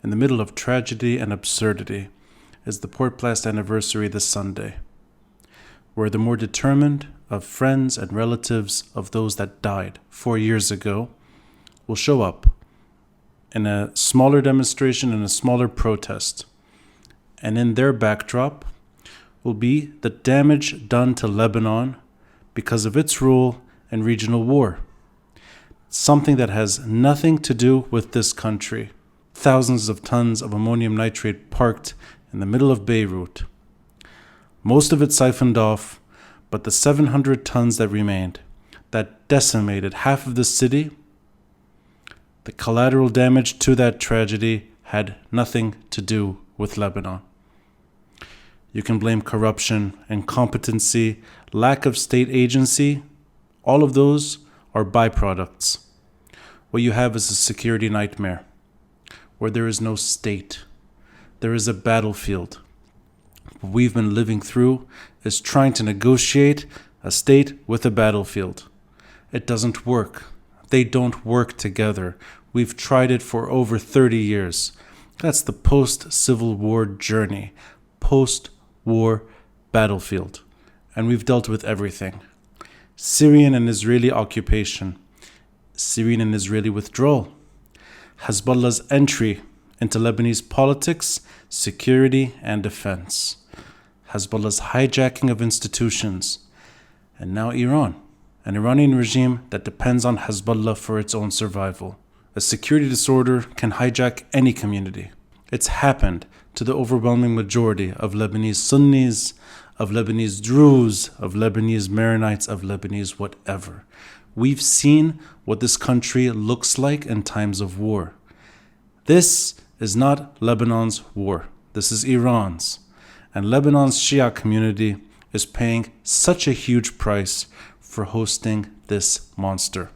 In the middle of tragedy and absurdity is the Port Blast anniversary this Sunday, where the more determined of friends and relatives of those that died 4 years ago will show up in a smaller demonstration and a smaller protest. And in their backdrop will be the damage done to Lebanon because of its role in regional war. Something that has nothing to do with this country. Thousands of tons of ammonium nitrate parked in the middle of Beirut. Most of it siphoned off, but the 700 tons that remained, that decimated half of the city, the collateral damage to that tragedy had nothing to do with Lebanon. You can blame corruption, incompetency, lack of state agency. All of those are byproducts. What you have is a security nightmare, where there is no state. There is a battlefield. What we've been living through is trying to negotiate a state with a battlefield. It doesn't work. They don't work together. We've tried it for over 30 years. That's the post-Civil War journey, post-war battlefield. And we've dealt with everything. Syrian and Israeli occupation, Syrian and Israeli withdrawal, Hezbollah's entry into Lebanese politics, security, and defense, Hezbollah's hijacking of institutions, and now Iran, an Iranian regime that depends on Hezbollah for its own survival. A security disorder can hijack any community. It's happened to the overwhelming majority of Lebanese Sunnis, of Lebanese Druze, of Lebanese Maronites, of Lebanese whatever. We've seen what this country looks like in times of war. This is not Lebanon's war. This is Iran's. And Lebanon's Shia community is paying such a huge price for hosting this monster.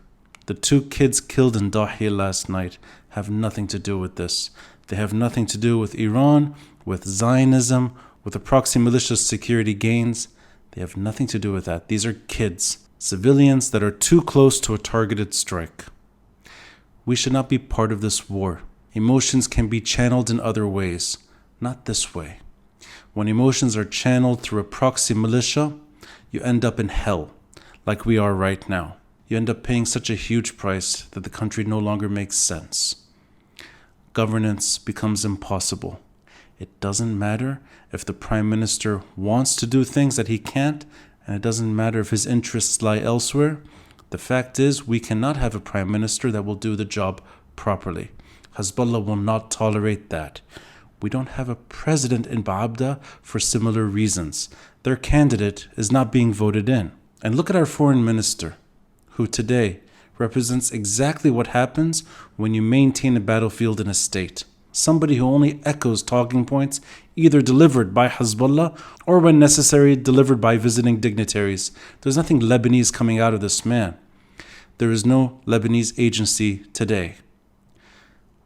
The 2 kids killed in Dahiya last night have nothing to do with this. They have nothing to do with Iran, with Zionism, with the proxy militia security gains. They have nothing to do with that. These are kids, civilians that are too close to a targeted strike. We should not be part of this war. Emotions can be channeled in other ways, not this way. When emotions are channeled through a proxy militia, you end up in hell, like we are right now. You end up paying such a huge price that the country no longer makes sense. Governance becomes impossible. It doesn't matter if the prime minister wants to do things that he can't, and it doesn't matter if his interests lie elsewhere. The fact is, we cannot have a prime minister that will do the job properly. Hezbollah will not tolerate that. We don't have a president in Ba'abda for similar reasons. Their candidate is not being voted in. And look at our foreign minister, who today represents exactly what happens when you maintain a battlefield in a state. Somebody who only echoes talking points either delivered by Hezbollah or when necessary delivered by visiting dignitaries. There's nothing Lebanese coming out of this man. There is no Lebanese agency today.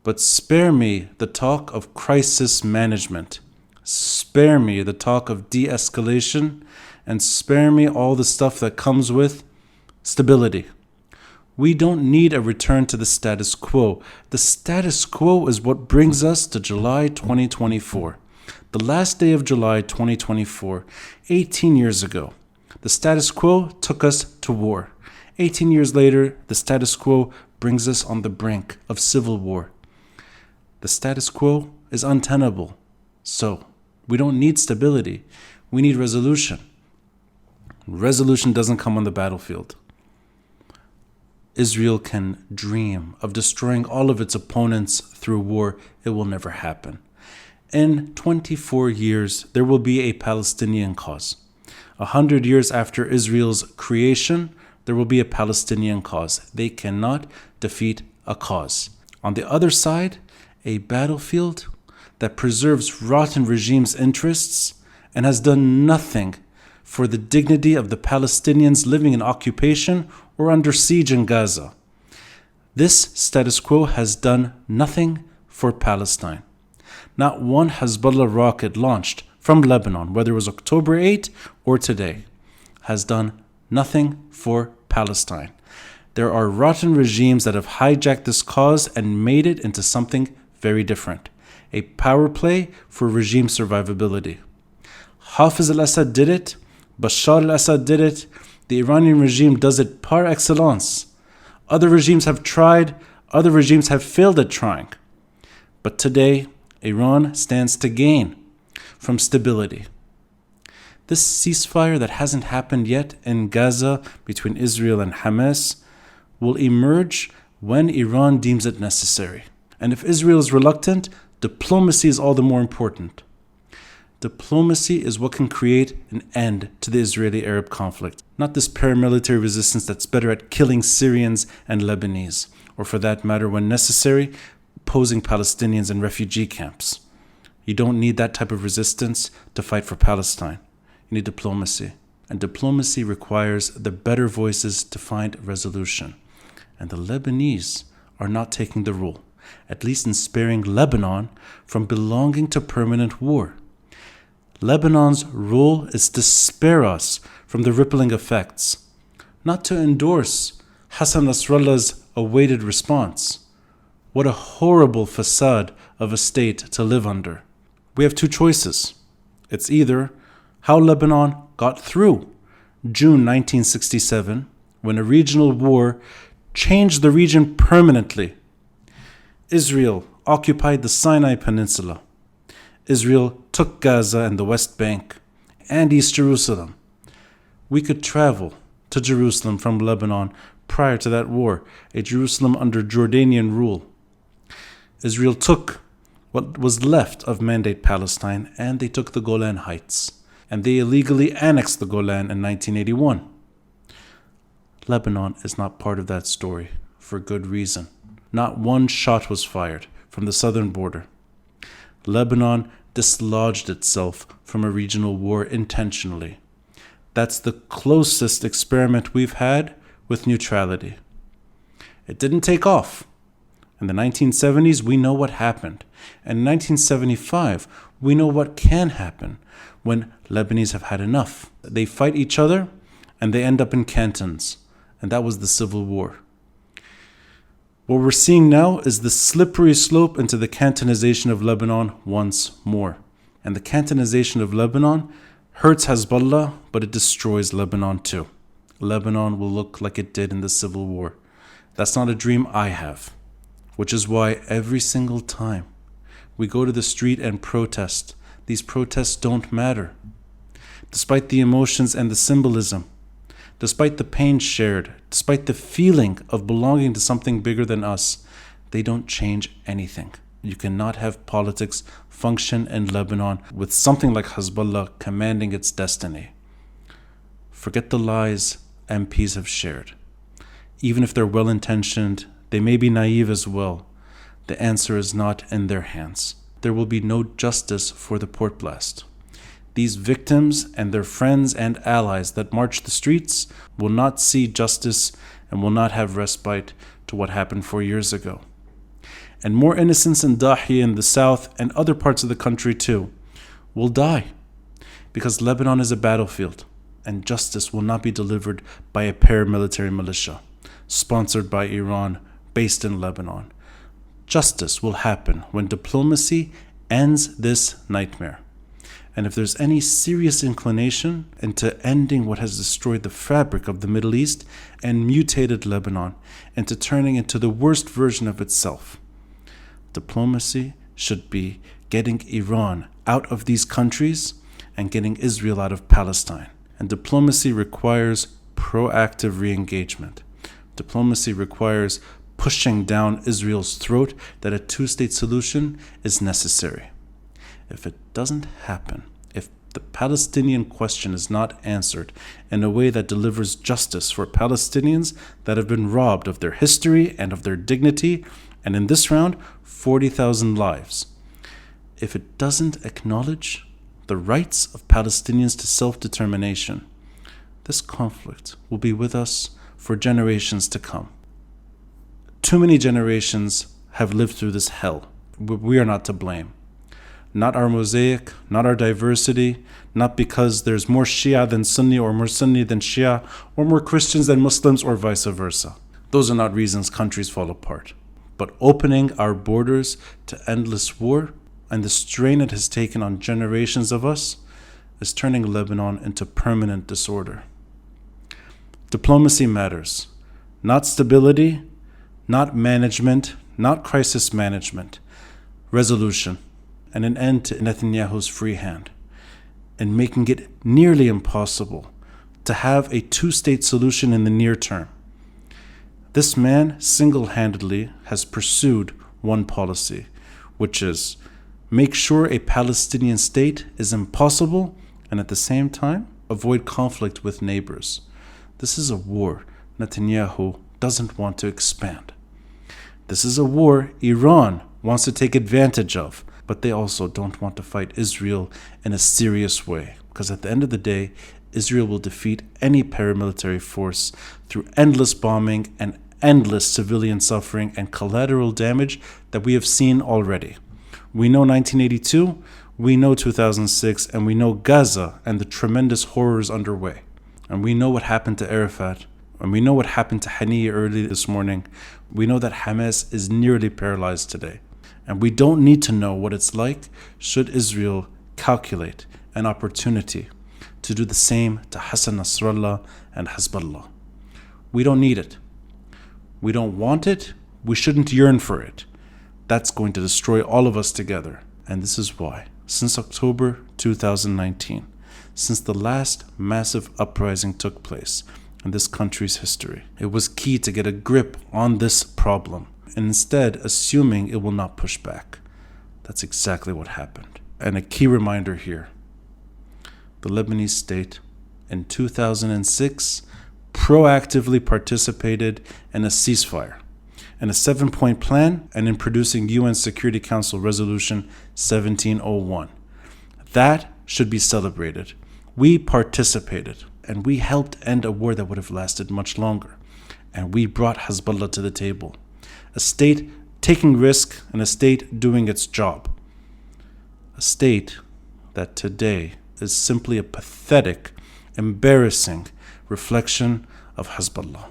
But spare me the talk of crisis management. Spare me the talk of de-escalation, and spare me all the stuff that comes with stability. We don't need a return to the status quo. The status quo is what brings us to July 2024. The last day of July 2024, 18 years ago. The status quo took us to war. 18 years later, the status quo brings us on the brink of civil war. The status quo is untenable. So, we don't need stability. We need resolution. Resolution doesn't come on the battlefield. Israel can dream of destroying all of its opponents through war. It will never happen. In 24 years, there will be a Palestinian cause. 100 years after Israel's creation, there will be a Palestinian cause. They cannot defeat a cause. On the other side, a battlefield that preserves rotten regimes' interests and has done nothing for the dignity of the Palestinians living in occupation or under siege in Gaza. This status quo has done nothing for Palestine. Not one Hezbollah rocket launched from Lebanon, whether it was October 8 or today, has done nothing for Palestine. There are rotten regimes that have hijacked this cause and made it into something very different. a power play for regime survivability. Hafiz al-Assad did it, Bashar al-Assad did it, the Iranian regime does it par excellence. Other regimes have tried, other regimes have failed at trying. But today, Iran stands to gain from stability. This ceasefire that hasn't happened yet in Gaza between Israel and Hamas will emerge when Iran deems it necessary. And if Israel is reluctant, diplomacy is all the more important. Diplomacy is what can create an end to the Israeli-Arab conflict, not this paramilitary resistance that's better at killing Syrians and Lebanese, or for that matter, when necessary, opposing Palestinians in refugee camps. You don't need that type of resistance to fight for Palestine. You need diplomacy. And diplomacy requires the better voices to find resolution. And the Lebanese are not taking the role, at least in sparing Lebanon from belonging to permanent war. Lebanon's role is to spare us from the rippling effects, not to endorse Hassan Nasrallah's awaited response. What a horrible facade of a state to live under. We have two choices. It's either how Lebanon got through June 1967, when a regional war changed the region permanently. Israel occupied the Sinai Peninsula. Israel took Gaza and the West Bank and East Jerusalem. We could travel to Jerusalem from Lebanon prior to that war, a Jerusalem under Jordanian rule. Israel took what was left of Mandate Palestine, and they took the Golan Heights, and they illegally annexed the Golan in 1981. Lebanon is not part of that story, for good reason. Not one shot was fired from the southern border. Lebanon dislodged itself from a regional war intentionally. That's the closest experiment we've had with neutrality. It didn't take off. In the 1970s, we know what happened. And in 1975, we know what can happen when Lebanese have had enough. They fight each other and they end up in cantons. And that was the Civil War. What we're seeing now is the slippery slope into the cantonization of Lebanon once more. And the cantonization of Lebanon hurts Hezbollah, but it destroys Lebanon too. Lebanon will look like it did in the Civil War. That's not a dream I have, which is why every single time we go to the street and protest, these protests don't matter. Despite the emotions and the symbolism, despite the pain shared, despite the feeling of belonging to something bigger than us, they don't change anything. You cannot have politics function in Lebanon with something like Hezbollah commanding its destiny. Forget the lies MPs have shared. Even if they're well-intentioned, they may be naive as well. The answer is not in their hands. There will be no justice for the port blast. These victims and their friends and allies that march the streets will not see justice and will not have respite to what happened 4 years ago. And more innocents in Dahi in the south and other parts of the country too will die, because Lebanon is a battlefield and justice will not be delivered by a paramilitary militia sponsored by Iran based in Lebanon. Justice will happen when diplomacy ends this nightmare. And if there's any serious inclination into ending what has destroyed the fabric of the Middle East and mutated Lebanon into turning into the worst version of itself, diplomacy should be getting Iran out of these countries and getting Israel out of Palestine. And diplomacy requires proactive re-engagement. Diplomacy requires pushing down Israel's throat that a two-state solution is necessary. If it doesn't happen, if the Palestinian question is not answered in a way that delivers justice for Palestinians that have been robbed of their history and of their dignity, and in this round, 40,000 lives, if it doesn't acknowledge the rights of Palestinians to self-determination, this conflict will be with us for generations to come. Too many generations have lived through this hell. We are not to blame. Not our mosaic, not our diversity, not because there's more Shia than Sunni or more Sunni than Shia, or more Christians than Muslims or vice versa. Those are not reasons countries fall apart. But opening our borders to endless war and the strain it has taken on generations of us is turning Lebanon into permanent disorder. Diplomacy matters, not stability, not management, not crisis management, resolution, and an end to Netanyahu's free hand, and making it nearly impossible to have a two-state solution in the near term. This man single-handedly has pursued one policy, which is make sure a Palestinian state is impossible and at the same time avoid conflict with neighbors. This is a war Netanyahu doesn't want to expand. This is a war Iran wants to take advantage of, but they also don't want to fight Israel in a serious way, because at the end of the day, Israel will defeat any paramilitary force through endless bombing and endless civilian suffering and collateral damage that we have seen already. We know 1982, we know 2006, and we know Gaza and the tremendous horrors underway. And we know what happened to Arafat, and we know what happened to Haniya early this morning. We know that Hamas is nearly paralyzed today. And we don't need to know what it's like should Israel calculate an opportunity to do the same to Hassan Nasrallah and Hezbollah. We don't need it. We don't want it. We shouldn't yearn for it. That's going to destroy all of us together. And this is why, since October 2019, since the last massive uprising took place in this country's history, it was key to get a grip on this problem, and instead assuming it will not push back. That's exactly what happened. And a key reminder here, the Lebanese state in 2006 proactively participated in a ceasefire, in a 7-point plan, and in producing UN Security Council Resolution 1701. That should be celebrated. We participated, and we helped end a war that would have lasted much longer. And we brought Hezbollah to the table. A state taking risk and a state doing its job. A state that today is simply a pathetic, embarrassing reflection of Hezbollah.